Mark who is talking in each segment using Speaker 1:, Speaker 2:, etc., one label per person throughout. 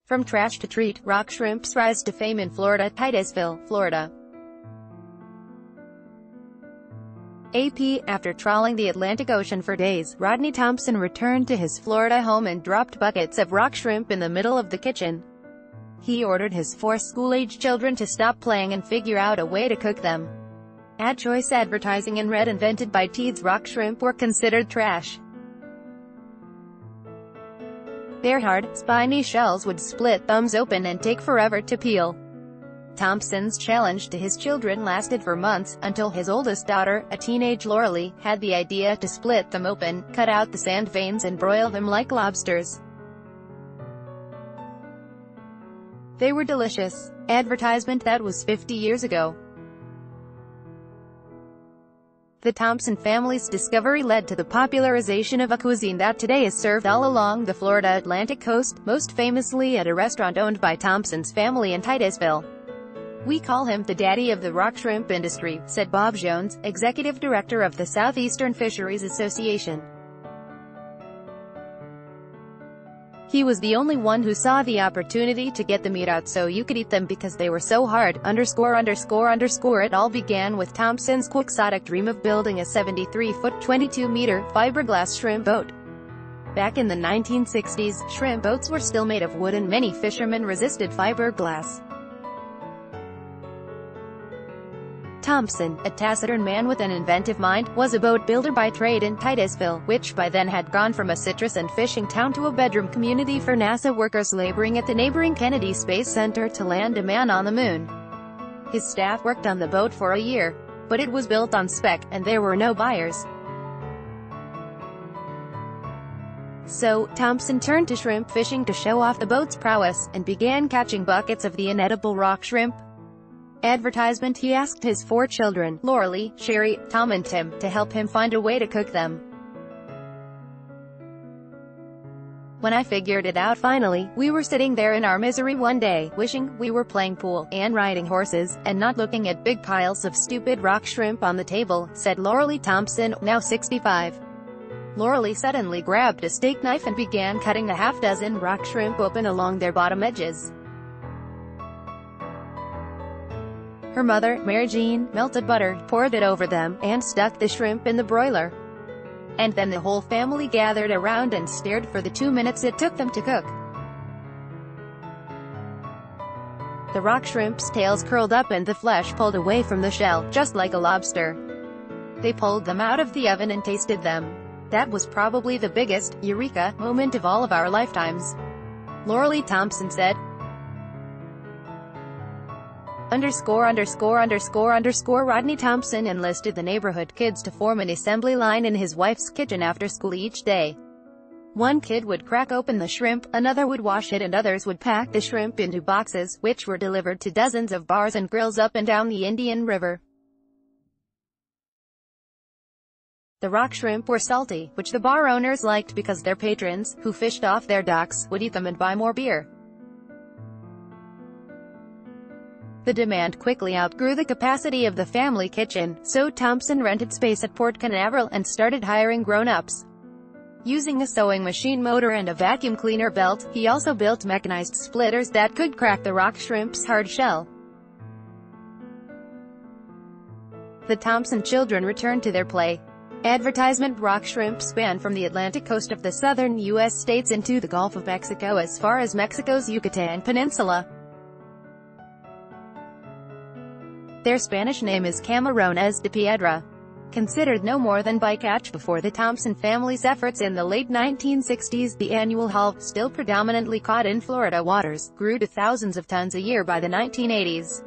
Speaker 1: From trash to treat, rock shrimps rise to fame in Florida. Titusville, Florida. AP. After trawling the Atlantic Ocean for days, Rodney Thompson returned to his Florida home and dropped buckets of rock shrimp in the middle of the kitchen. He ordered his 4 school-age children to stop playing and figure out a way to cook them. Ad choice advertising in red invented by Teeds. Rock shrimp were considered trash. Their hard, spiny shells would split thumbs open and take forever to peel. Thompson's challenge to his children lasted for months, until his oldest daughter, a teenage Loralee, had the idea to split them open, cut out the sand veins and broil them like lobsters. They were delicious. Advertisement. That was 50 years ago. The Thompson family's discovery led to the popularization of a cuisine that today is served all along the Florida Atlantic coast, most famously at a restaurant owned by Thompson's family in Titusville. "We call him the daddy of the rock shrimp industry," said Bob Jones, executive director of the Southeastern Fisheries Association. "He was the only one who saw the opportunity to get the meat out so you could eat them because they were so hard." It all began with Thompson's quixotic dream of building a 73-foot, 22-meter, fiberglass shrimp boat. Back in the 1960s, shrimp boats were still made of wood and many fishermen resisted fiberglass. Thompson, a taciturn man with an inventive mind, was a boat builder by trade in Titusville, which by then had gone from a citrus and fishing town to a bedroom community for NASA workers laboring at the neighboring Kennedy Space Center to land a man on the moon. His staff worked on the boat for a year, but it was built on spec, and there were no buyers. So, Thompson turned to shrimp fishing to show off the boat's prowess, and began catching buckets of the inedible rock shrimp. Advertisement. He asked his 4 children, Loralee, Sherry, Tom and Tim, to help him find a way to cook them. "When I figured it out finally, we were sitting there in our misery one day, wishing we were playing pool, and riding horses, and not looking at big piles of stupid rock shrimp on the table," said Loralee Thompson, now 65. Loralee suddenly grabbed a steak knife and began cutting a half-dozen rock shrimp open along their bottom edges. Her mother, Mary Jean, melted butter, poured it over them, and stuck the shrimp in the broiler. And then the whole family gathered around and stared for the 2 minutes it took them to cook. The rock shrimp's tails curled up and the flesh pulled away from the shell, just like a lobster. They pulled them out of the oven and tasted them. "That was probably the biggest eureka moment of all of our lifetimes," Loralee Thompson said. Rodney Thompson enlisted the neighborhood kids to form an assembly line in his wife's kitchen after school each day. One kid would crack open the shrimp, another would wash it, and others would pack the shrimp into boxes, which were delivered to dozens of bars and grills up and down the Indian River. The rock shrimp were salty, which the bar owners liked because their patrons, who fished off their docks, would eat them and buy more beer. The demand quickly outgrew the capacity of the family kitchen, so Thompson rented space at Port Canaveral and started hiring grown-ups. Using a sewing machine motor and a vacuum cleaner belt, he also built mechanized splitters that could crack the rock shrimp's hard shell. The Thompson children returned to their play. Advertisement. Rock shrimp span from the Atlantic coast of the southern U.S. states into the Gulf of Mexico as far as Mexico's Yucatan Peninsula. Their Spanish name is Camarones de Piedra. Considered no more than bycatch before the Thompson family's efforts in the late 1960s, the annual haul, still predominantly caught in Florida waters, grew to thousands of tons a year by the 1980s.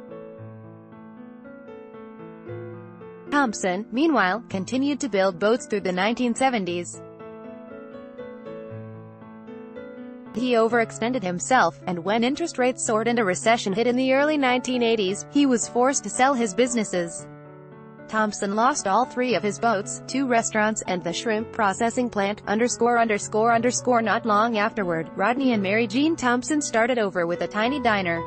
Speaker 1: Thompson, meanwhile, continued to build boats through the 1970s. He overextended himself, and when interest rates soared and a recession hit in the early 1980s, he was forced to sell his businesses. Thompson lost all 3 of his boats, 2 restaurants, and the shrimp processing plant. Not long afterward, Rodney and Mary Jean Thompson started over with a tiny diner.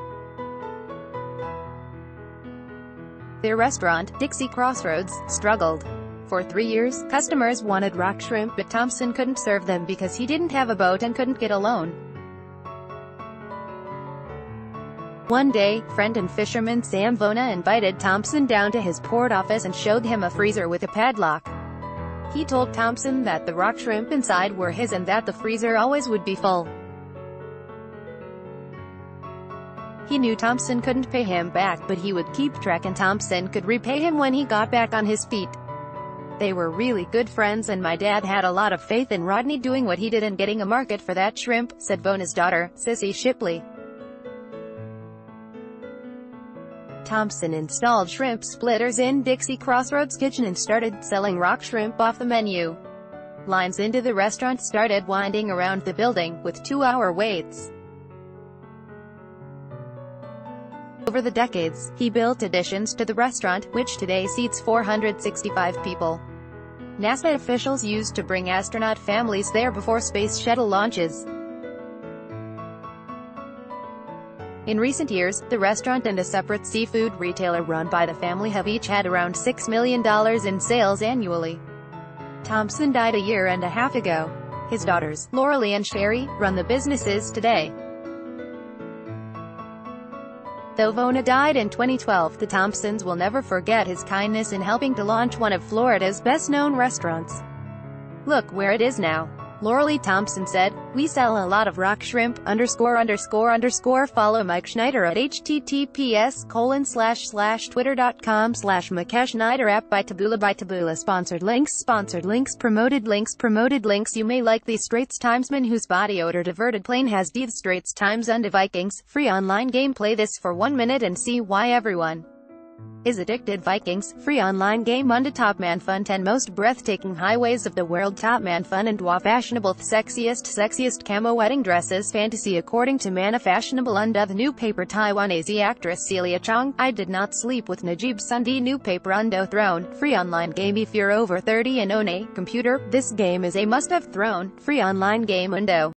Speaker 1: Their restaurant, Dixie Crossroads, struggled. For 3 years, customers wanted rock shrimp, but Thompson couldn't serve them because he didn't have a boat and couldn't get a loan. One day, friend and fisherman Sam Vona invited Thompson down to his port office and showed him a freezer with a padlock. He told Thompson that the rock shrimp inside were his and that the freezer always would be full. He knew Thompson couldn't pay him back, but he would keep track and Thompson could repay him when he got back on his feet. They were really good friends and my dad had a lot of faith in Rodney doing what he did and getting a market for that shrimp, said Vona's daughter, Sissy Shipley. Thompson installed shrimp splitters in Dixie Crossroads kitchen and started selling rock shrimp off the menu. Lines into the restaurant started winding around the building, with 2-hour waits. Over the decades, he built additions to the restaurant, which today seats 465 people. NASA officials used to bring astronaut families there before space shuttle launches. In recent years, the restaurant and a separate seafood retailer run by the family have each had around $6 million in sales annually. Thompson died a year and a half ago. His daughters, Lauralee and Sherry, run the businesses today. Though Vona died in 2012, the Thompsons will never forget his kindness in helping to launch one of Florida's best-known restaurants. Look where it is now. Lauralee Thompson said, "We sell a lot of rock shrimp, _____. Follow Mike Schneider at https://twitter.com/MikeSchneider by Taboola Sponsored links promoted links. You may like the Straits Timesman whose body odor diverted plane has the Straits Times and Vikings. Free online game. Play this for 1 minute and see why everyone is addicted. Vikings, free online game. Unto Top Man Fun. 10 most breathtaking highways of the world. Top Man Fun and Dwa fashionable sexiest camo wedding dresses. Fantasy according to Mana fashionable. Unda the new paper. Taiwanese actress Celia Chong. I did not sleep with Najib Sundi. New paper. Undo Throne, free online game if you're over 30 and own a computer. This game is a must-have. Throne, free online game. Undo.